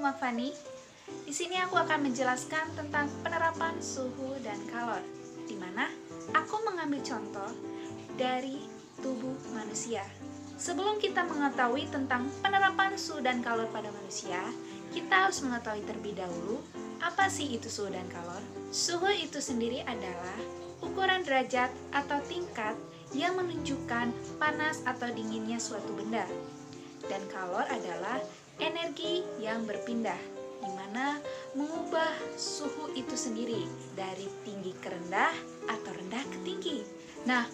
nama Fani. Di sini aku akan menjelaskan tentang penerapan suhu dan kalor, di mana aku mengambil contoh dari tubuh manusia. Sebelum kita mengetahui tentang penerapan suhu dan kalor pada manusia, kita harus mengetahui terlebih dahulu apa sih itu suhu dan kalor. Suhu itu sendiri adalah ukuran derajat atau tingkat yang menunjukkan panas atau dinginnya suatu benda. Dan kalor adalah energi yang berpindah, di mana mengubah suhu itu sendiri dari tinggi ke rendah atau rendah ke tinggi. Nah,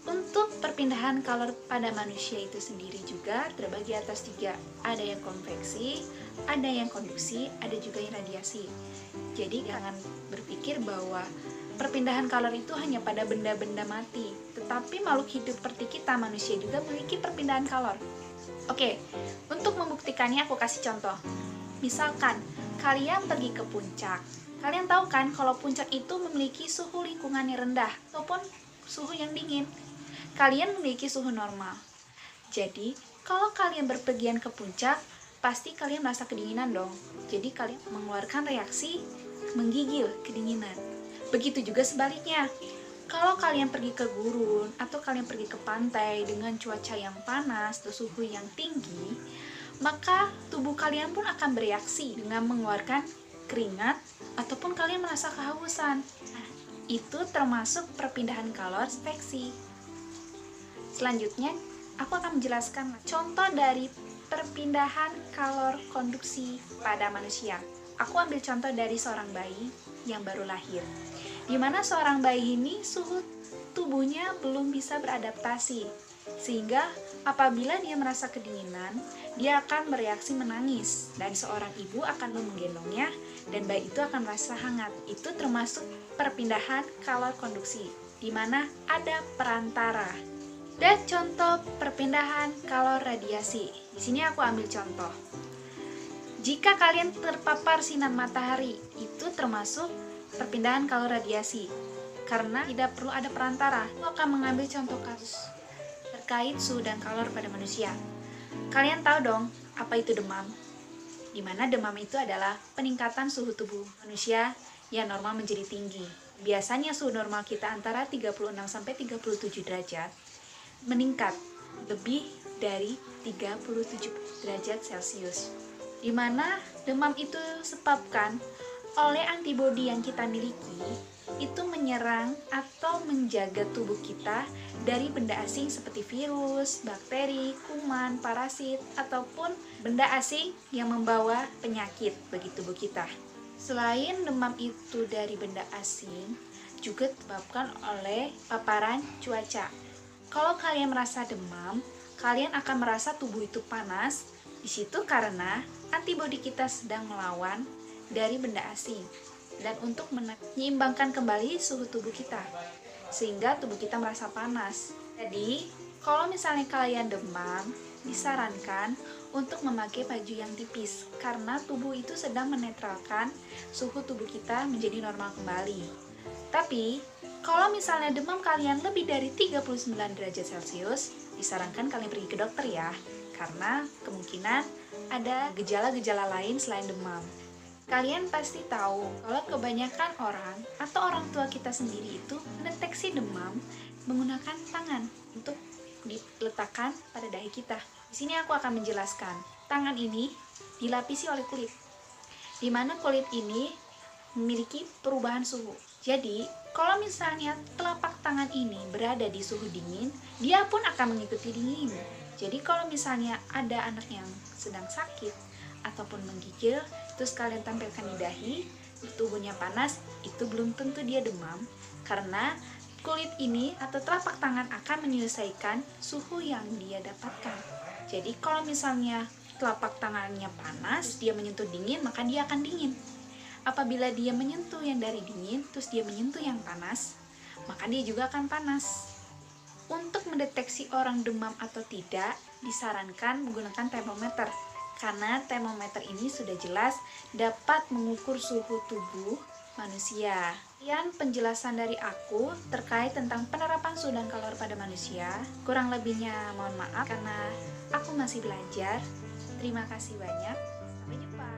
untuk perpindahan kalor pada manusia itu sendiri juga terbagi atas 3. Ada yang konveksi, ada yang konduksi, ada juga yang radiasi. Jadi jangan berpikir bahwa perpindahan kalor itu hanya pada benda-benda mati, tetapi makhluk hidup seperti kita manusia juga memiliki perpindahan kalor. Oke, untuk membuktikannya aku kasih contoh. Misalkan, kalian pergi ke puncak. Kalian tahu kan kalau puncak itu memiliki suhu lingkungan yang rendah ataupun suhu yang dingin. Kalian memiliki suhu normal. Jadi, kalau kalian berpergian ke puncak, pasti kalian merasa kedinginan dong. Jadi kalian mengeluarkan reaksi menggigil kedinginan. Begitu juga sebaliknya. Kalau kalian pergi ke gurun atau kalian pergi ke pantai dengan cuaca yang panas atau suhu yang tinggi, maka tubuh kalian pun akan bereaksi dengan mengeluarkan keringat ataupun kalian merasa kehausan. Nah, itu termasuk perpindahan kalor konveksi. Selanjutnya, aku akan menjelaskan contoh dari perpindahan kalor konduksi pada manusia. Aku ambil contoh dari seorang bayi yang baru lahir, di mana seorang bayi ini suhu tubuhnya belum bisa beradaptasi, sehingga apabila dia merasa kedinginan, dia akan bereaksi menangis, dan seorang ibu akan menggendongnya, dan bayi itu akan merasa hangat. Itu termasuk perpindahan kalor konduksi, di mana ada perantara. Dan contoh perpindahan kalor radiasi. Di sini aku ambil contoh. Jika kalian terpapar sinar matahari, itu termasuk perpindahan kalor radiasi, karena tidak perlu ada perantara. Aku akan mengambil contoh kasus terkait suhu dan kalor pada manusia. Kalian tahu dong apa itu demam? Dimana demam itu adalah peningkatan suhu tubuh manusia yang normal menjadi tinggi. Biasanya suhu normal kita antara 36-37 derajat, meningkat lebih dari 37 derajat Celcius. Di mana demam itu disebabkan oleh antibodi yang kita miliki itu menyerang atau menjaga tubuh kita dari benda asing seperti virus, bakteri, kuman, parasit, ataupun benda asing yang membawa penyakit bagi tubuh kita. Selain demam itu dari benda asing, juga disebabkan oleh paparan cuaca. Kalau kalian merasa demam, kalian akan merasa tubuh itu panas. Di situ karena antibodi kita sedang melawan dari benda asing dan untuk menyeimbangkan kembali suhu tubuh kita, sehingga tubuh kita merasa panas. Jadi, kalau misalnya kalian demam, disarankan untuk memakai baju yang tipis karena tubuh itu sedang menetralkan suhu tubuh kita menjadi normal kembali. Tapi, kalau misalnya demam kalian lebih dari 39 derajat Celcius, disarankan kalian pergi ke dokter ya, karena kemungkinan ada gejala-gejala lain selain demam. Kalian pasti tahu kalau kebanyakan orang atau orang tua kita sendiri itu mendeteksi demam menggunakan tangan untuk diletakkan pada dahi kita. Di sini aku akan menjelaskan. Tangan ini dilapisi oleh kulit, di mana kulit ini memiliki perubahan suhu. Jadi, kalau misalnya telapak tangan ini berada di suhu dingin, dia pun akan mengikuti dingin. Jadi kalau misalnya ada anak yang sedang sakit ataupun menggigil, terus kalian tampilkan di dahi, tubuhnya panas, itu belum tentu dia demam, karena kulit ini atau telapak tangan akan menyelesaikan suhu yang dia dapatkan. Jadi kalau misalnya telapak tangannya panas, dia menyentuh dingin, maka dia akan dingin. Apabila dia menyentuh yang dari dingin, terus dia menyentuh yang panas, maka dia juga akan panas. Untuk mendeteksi orang demam atau tidak, disarankan menggunakan termometer, karena termometer ini sudah jelas dapat mengukur suhu tubuh manusia. Sekian penjelasan dari aku terkait tentang penerapan suhu dan kalor pada manusia. Kurang lebihnya mohon maaf karena aku masih belajar. Terima kasih banyak. Sampai jumpa.